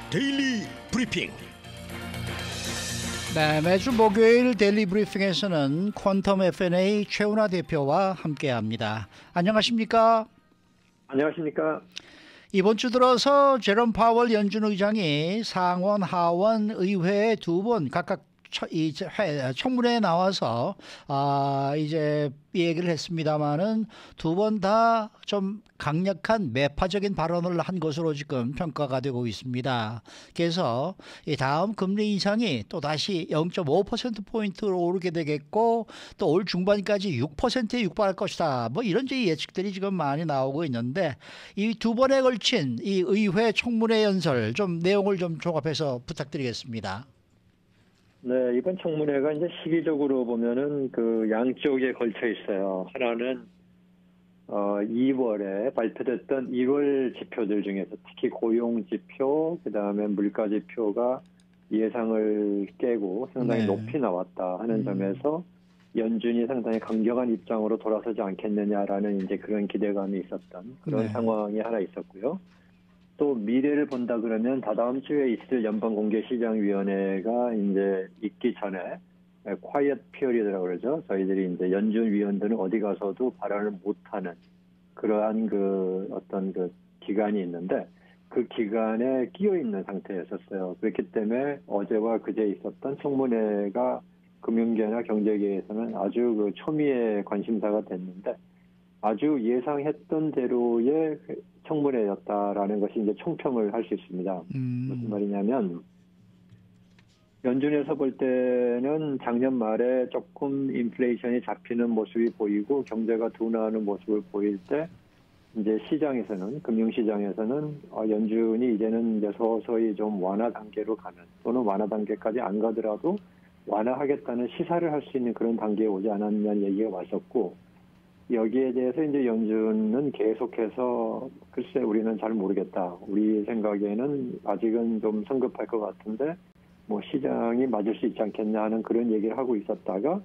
데일리 브리핑. 네, 매주 목요일 데일리 브리핑에서는 퀀텀 F&A 최은하 대표와 함께합니다. 안녕하십니까? 안녕하십니까? 이번 주 들어서 제롬 파월 연준 의장이 상원, 하원 의회에 두 번 각각 청문회에 나와서 이제 얘기를 했습니다마는 두 번 다 좀 강력한 매파적인 발언을 한 것으로 지금 평가가 되고 있습니다. 그래서 이 다음 금리 인상이 또 다시 0.5%포인트로 오르게 되겠고 또 올 중반까지 6%에 육박할 것이다. 뭐 이런 예측들이 지금 많이 나오고 있는데 이 두 번에 걸친 이 의회 청문회 연설 좀 내용을 좀 종합해서 부탁드리겠습니다. 네, 이번 청문회가 이제 시기적으로 보면은 그 양쪽에 걸쳐 있어요. 하나는 2월에 발표됐던 1월 지표들 중에서 특히 고용 지표, 그다음에 물가 지표가 예상을 깨고 상당히 높이 나왔다 하는 점에서 연준이 상당히 강경한 입장으로 돌아서지 않겠느냐라는 이제 그런 기대감이 있었던 그런 상황이 하나 있었고요. 또 미래를 본다 그러면 다다음 주에 있을 연방공개시장위원회가 이제 있기 전에 quiet period라고 그러죠. 저희들이 이제 연준 위원들은 어디 가서도 발언을 못하는 그러한 그 어떤 그 기간이 있는데 그 기간에 끼어 있는 상태였었어요. 그렇기 때문에 어제와 그제 있었던 청문회가 금융계나 경제계에서는 아주 그 초미의 관심사가 됐는데 아주 예상했던 대로의 청문회였다라는 것이 이제 총평을 할 수 있습니다. 무슨 말이냐면 연준에서 볼 때는 작년 말에 조금 인플레이션이 잡히는 모습이 보이고 경제가 둔화하는 모습을 보일 때 이제 시장에서는 금융시장에서는 연준이 이제는 이제 서서히 좀 완화 단계로 가는 또는 완화 단계까지 안 가더라도 완화하겠다는 시사를 할 수 있는 그런 단계에 오지 않았냐는 얘기가 왔었고 여기에 대해서 이제 연준은 계속해서 글쎄 우리는 잘 모르겠다. 우리 생각에는 아직은 좀 성급할 것 같은데 뭐 시장이 맞을 수 있지 않겠냐 하는 그런 얘기를 하고 있었다가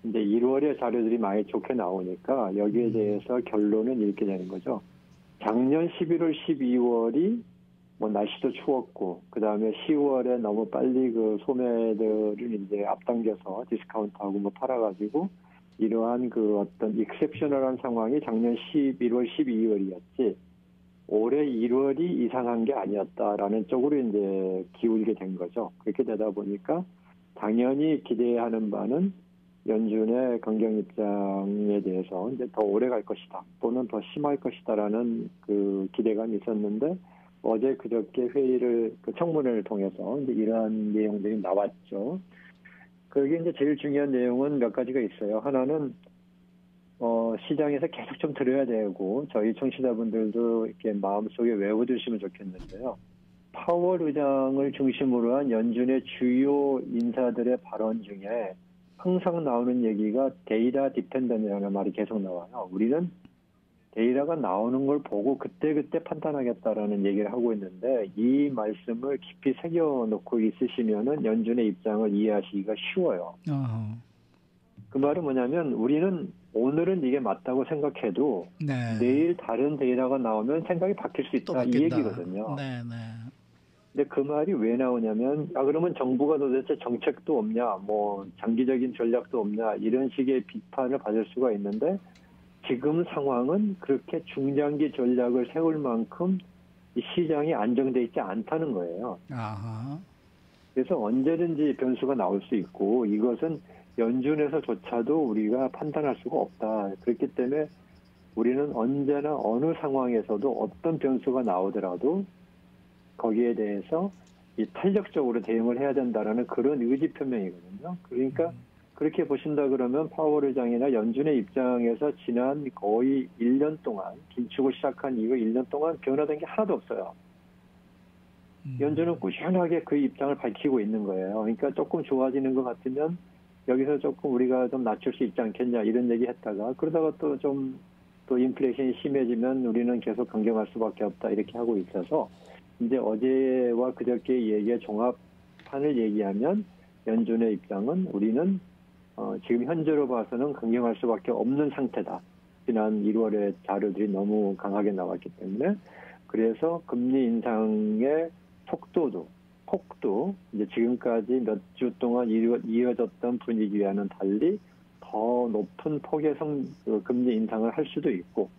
이제 1월에 자료들이 많이 좋게 나오니까 여기에 대해서 결론은 이렇게 되는 거죠. 작년 11월, 12월이 뭐 날씨도 추웠고 그 다음에 10월에 너무 빨리 그 소매들을 이제 앞당겨서 디스카운트하고 뭐 팔아가지고 이러한 그 어떤 익셉셔널한 상황이 작년 11월, 12월이었지 올해 1월이 이상한 게 아니었다라는 쪽으로 이제 기울게 된 거죠. 그렇게 되다 보니까 당연히 기대하는 바는 연준의 강경 입장에 대해서 이제 더 오래 갈 것이다 또는 더 심할 것이다라는 그 기대감이 있었는데 어제 그저께 회의를 그 청문회를 통해서 이제 이러한 내용들이 나왔죠. 그게 이제 제일 중요한 내용은 몇 가지가 있어요. 하나는 시장에서 계속 좀 들어야 되고 저희 청취자분들도 이렇게 마음속에 외워두시면 좋겠는데요. 파월 의장을 중심으로 한 연준의 주요 인사들의 발언 중에 항상 나오는 얘기가 데이터 디펜던이라는 말이 계속 나와요. 우리는 데이터가 나오는 걸 보고 그때그때 판단하겠다라는 얘기를 하고 있는데 이 말씀을 깊이 새겨놓고 있으시면은 연준의 입장을 이해하시기가 쉬워요. 그 말은 뭐냐면 우리는 오늘은 이게 맞다고 생각해도 내일 다른 데이터가 나오면 생각이 바뀔 수 있다 이 얘기거든요. 근데 그 말이 왜 나오냐면 그러면 정부가 도대체 정책도 없냐 뭐 장기적인 전략도 없냐 이런 식의 비판을 받을 수가 있는데 지금 상황은 그렇게 중장기 전략을 세울 만큼 이 시장이 안정돼 있지 않다는 거예요. 그래서 언제든지 변수가 나올 수 있고 이것은 연준에서조차도 우리가 판단할 수가 없다. 그렇기 때문에 우리는 언제나 어느 상황에서도 어떤 변수가 나오더라도 거기에 대해서 이 탄력적으로 대응을 해야 된다라는 그런 의지 표명이거든요. 그러니까 그렇게 보신다 그러면 파월 의장이나 연준의 입장에서 지난 거의 1년 동안 긴축을 시작한 이후 1년 동안 변화된 게 하나도 없어요. 연준은 꾸준하게 그 입장을 밝히고 있는 거예요. 그러니까 조금 좋아지는 것 같으면 여기서 조금 우리가 좀 낮출 수 있지 않겠냐 이런 얘기 했다가 그러다가 또 인플레이션이 심해지면 우리는 계속 강경할 수밖에 없다 이렇게 하고 있어서 이제 어제와 그저께 얘기의 종합판을 얘기하면 연준의 입장은 우리는 지금 현재로 봐서는 강경할 수밖에 없는 상태다. 지난 1월에 자료들이 너무 강하게 나왔기 때문에 그래서 금리 인상의 속도도, 폭도 이제 지금까지 몇 주 동안 이어졌던 분위기와는 달리 더 높은 폭의 금리 인상을 할 수도 있고,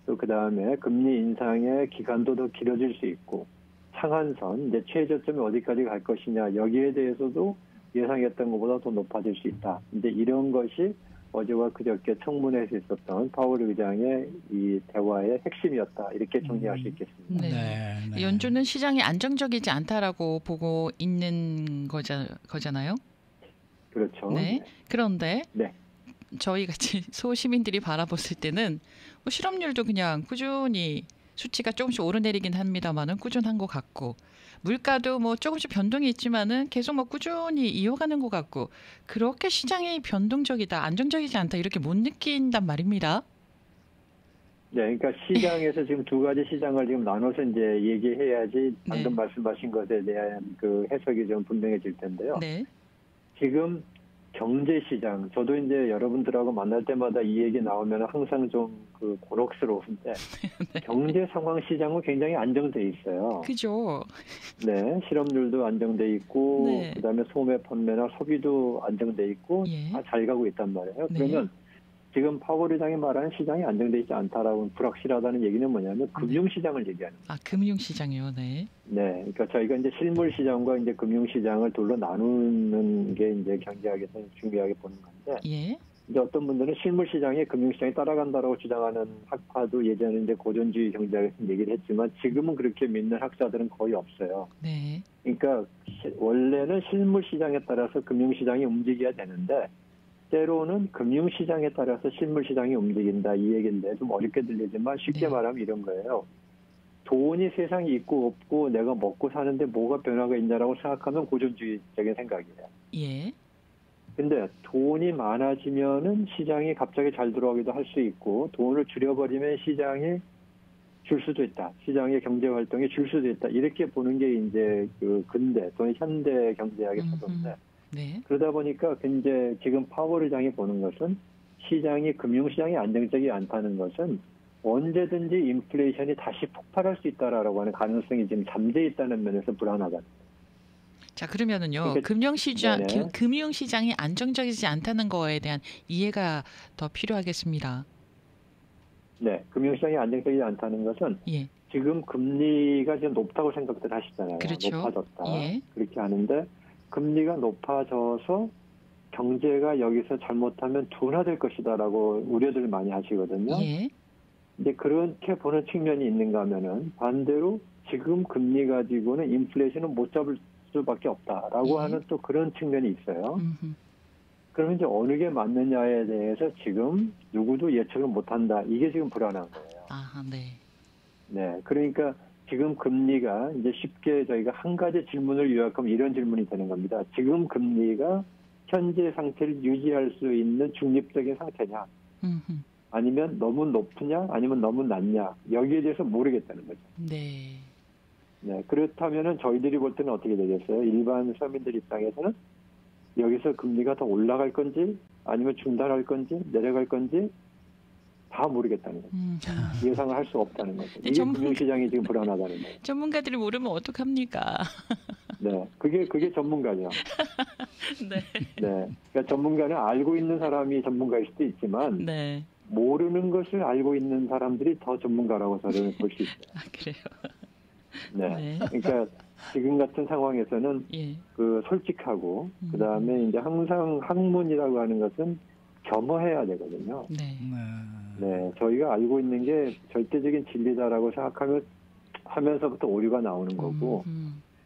또 그 다음에 금리 인상의 기간도 더 길어질 수 있고, 상한선, 이제 최저점이 어디까지 갈 것이냐, 여기에 대해서도 예상했던 것보다 더 높아질 수 있다. 이제 이런 것이 어제와 그저께 청문회에서 있었던 파월 의장의 이 대화의 핵심이었다. 이렇게 정리할 수 있겠습니다. 네. 연준은 시장이 안정적이지 않다라고 보고 있는 거잖아요. 그렇죠. 네. 그런데 네. 저희 같이 소시민들이 바라봤을 때는 뭐 실업률도 그냥 꾸준히 수치가 조금씩 오르내리긴 합니다만은 꾸준한 것 같고, 물가도 뭐 조금씩 변동이 있지만은 계속 뭐 꾸준히 이어가는 것 같고, 그렇게 시장이 변동적이다, 안정적이지 않다 이렇게 못 느낀단 말입니다. 네, 그러니까 시장에서 지금 두 가지 시장을 지금 나눠서 이제 얘기해야지 방금 네. 말씀하신 것에 대한 그 해석이 좀 분명해질 텐데요. 네. 지금 경제 시장, 저도 이제 여러분들하고 만날 때마다 이 얘기 나오면 항상 좀 그 곤혹스러운데, 네. 경제 상황 시장은 굉장히 안정돼 있어요. 그죠. 네, 실업률도 안정돼 있고, 네. 그다음에 소매 판매나 소비도 안정돼 있고, 예. 다 잘 가고 있단 말이에요. 네. 그러면 지금 파월 의장이 말하는 시장이 안정돼 있지 않다라고 불확실하다는 얘기는 뭐냐면 금융시장을 얘기하는 거예요. 아, 금융시장이요. 네. 네, 그러니까 저희가 이제 실물 시장과 이제 금융 시장을 둘로 나누는 게 이제 경제학에서 중요하게 보는 건데, 예. 이제 어떤 분들은 실물 시장에 금융 시장이 따라간다라고 주장하는 학파도 예전에 이제 고전주의 경제학에서 얘기를 했지만 지금은 그렇게 믿는 학자들은 거의 없어요. 네. 그러니까 원래는 실물 시장에 따라서 금융 시장이 움직여야 되는데 때로는 금융 시장에 따라서 실물 시장이 움직인다, 이 얘기인데 좀 어렵게 들리지만 쉽게 네. 말하면 이런 거예요. 돈이 세상에 있고 없고 내가 먹고 사는데 뭐가 변화가 있냐라고 생각하면 고전주의적인 생각이에요. 예. 근데 돈이 많아지면은 시장이 갑자기 잘 들어가기도 할 수 있고, 돈을 줄여버리면 시장이 줄 수도 있다. 시장의 경제 활동이 줄 수도 있다. 이렇게 보는 게 이제 그 근대 또는 현대 경제학의 사도인데, 네. 그러다 보니까 이제 지금 파월 의장이 보는 것은 시장이 금융시장이 안정적이 않다는 것은 언제든지 인플레이션이 다시 폭발할 수 있다라고 하는 가능성이 지금 잠재 있다는 면에서 불안하다. 자, 그러면은요. 그러니까, 네네. 금융시장이 안정적이지 않다는 거에 대한 이해가 더 필요하겠습니다. 네, 금융시장이 안정적이지 않다는 것은 예. 지금 금리가 지금 높다고 생각들 하시잖아요. 그렇죠. 높아졌다. 예. 그렇게 하는데 금리가 높아져서 경제가 여기서 잘못하면 둔화될 것이다라고 우려들 많이 하시거든요. 예. 근데 그렇게 보는 측면이 있는가 하면은 반대로 지금 금리 가지고는 인플레이션은 못 잡을 수밖에 없다라고 예. 하는 또 그런 측면이 있어요. 음흠. 그러면 이제 어느 게 맞느냐에 대해서 지금 누구도 예측을 못한다. 이게 지금 불안한 거예요. 아, 네. 네, 그러니까 지금 금리가 이제 쉽게 저희가 한 가지 질문을 요약하면 이런 질문이 되는 겁니다. 지금 금리가 현재 상태를 유지할 수 있는 중립적인 상태냐? 음흠. 아니면 너무 높으냐? 아니면 너무 낮냐? 여기에 대해서 모르겠다는 거죠. 네. 네, 그렇다면은 저희들이 볼 때는 어떻게 되겠어요? 일반 서민들 입장에서는 여기서 금리가 더 올라갈 건지 아니면 중단할 건지 내려갈 건지 다 모르겠다는 거죠. 예상을 할 수 없다는 거죠. 이게 금융시장이 지금 불안하다는 거예요. 전문가들이 모르면 어떡합니까? 네, 그게 전문가죠. 네. 네, 그러니까 전문가는 알고 있는 사람이 전문가일 수도 있지만 네. 모르는 것을 알고 있는 사람들이 더 전문가라고 저는 볼 수 있어요. 아, 그래요. 네, 네. 그러니까 지금 같은 상황에서는 예. 그 솔직하고 그 다음에 이제 항상 학문이라고 하는 것은 겸허해야 되거든요. 네. 네, 저희가 알고 있는 게 절대적인 진리다라고 생각하면서부터 오류가 나오는 거고,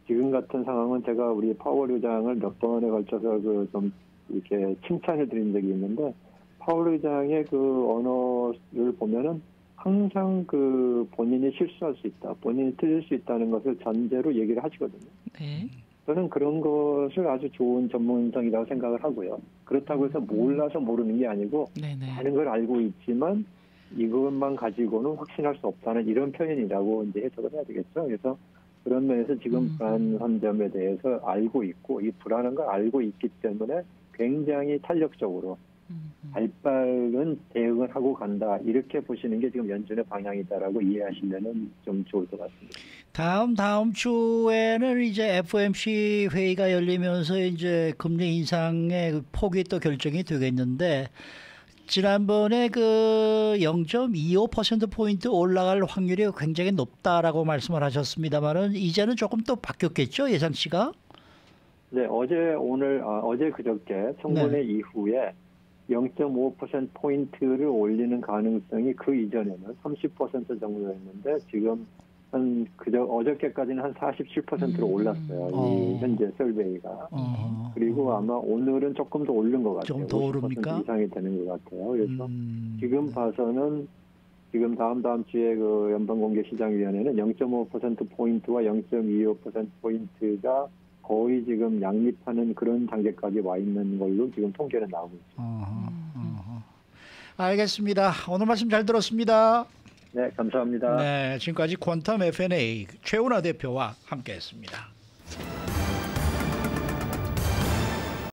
지금 같은 상황은 제가 우리 파월 의장을 몇 번에 걸쳐서 그 좀 이렇게 칭찬을 드린 적이 있는데, 파월 의장의 그 언어를 보면은 항상 그 본인이 실수할 수 있다, 본인이 틀릴 수 있다는 것을 전제로 얘기를 하시거든요. 네. 저는 그런 것을 아주 좋은 전문성이라고 생각을 하고요. 그렇다고 해서 몰라서 모르는 게 아니고 네네. 많은 걸 알고 있지만 이것만 가지고는 확신할 수 없다는 이런 표현이라고 이제 해석을 해야 되겠죠. 그래서 그런 면에서 지금 불안한 점에 대해서 알고 있고 이 불안한 걸 알고 있기 때문에 굉장히 탄력적으로 발빠른 대응을 하고 간다. 이렇게 보시는 게 지금 연준의 방향이다라고 이해하시면은 좀 좋을 것 같습니다. 다음 주에는 이제 FOMC 회의가 열리면서 이제 금리 인상의 폭이 또 결정이 되겠는데 지난번에 그 0.25% 포인트 올라갈 확률이 굉장히 높다라고 말씀을 하셨습니다만은 이제는 조금 또 바뀌었겠죠, 예상치가? 네, 어제 그저께 청문회 이후에 0.5% 포인트를 올리는 가능성이 그 이전에는 30% 정도였는데 지금 어저께까지는 한 47%로 올랐어요. 이 현재 설베이가. 그리고 아마 오늘은 조금 더 오른 것 같아요. 좀 더 오릅니까? 50% 이상이 되는 것 같아요. 그래서 지금 봐서는 지금 다음 주에 그 연방공개시장위원회는 0.5% 포인트와 0.25% 포인트가 거의 지금 양립하는 그런 단계까지 와 있는 걸로 지금 통계는 나오고 있습니다. 알겠습니다. 오늘 말씀 잘 들었습니다. 네, 감사합니다. 네, 지금까지 퀀텀 FNA 최은하 대표와 함께했습니다.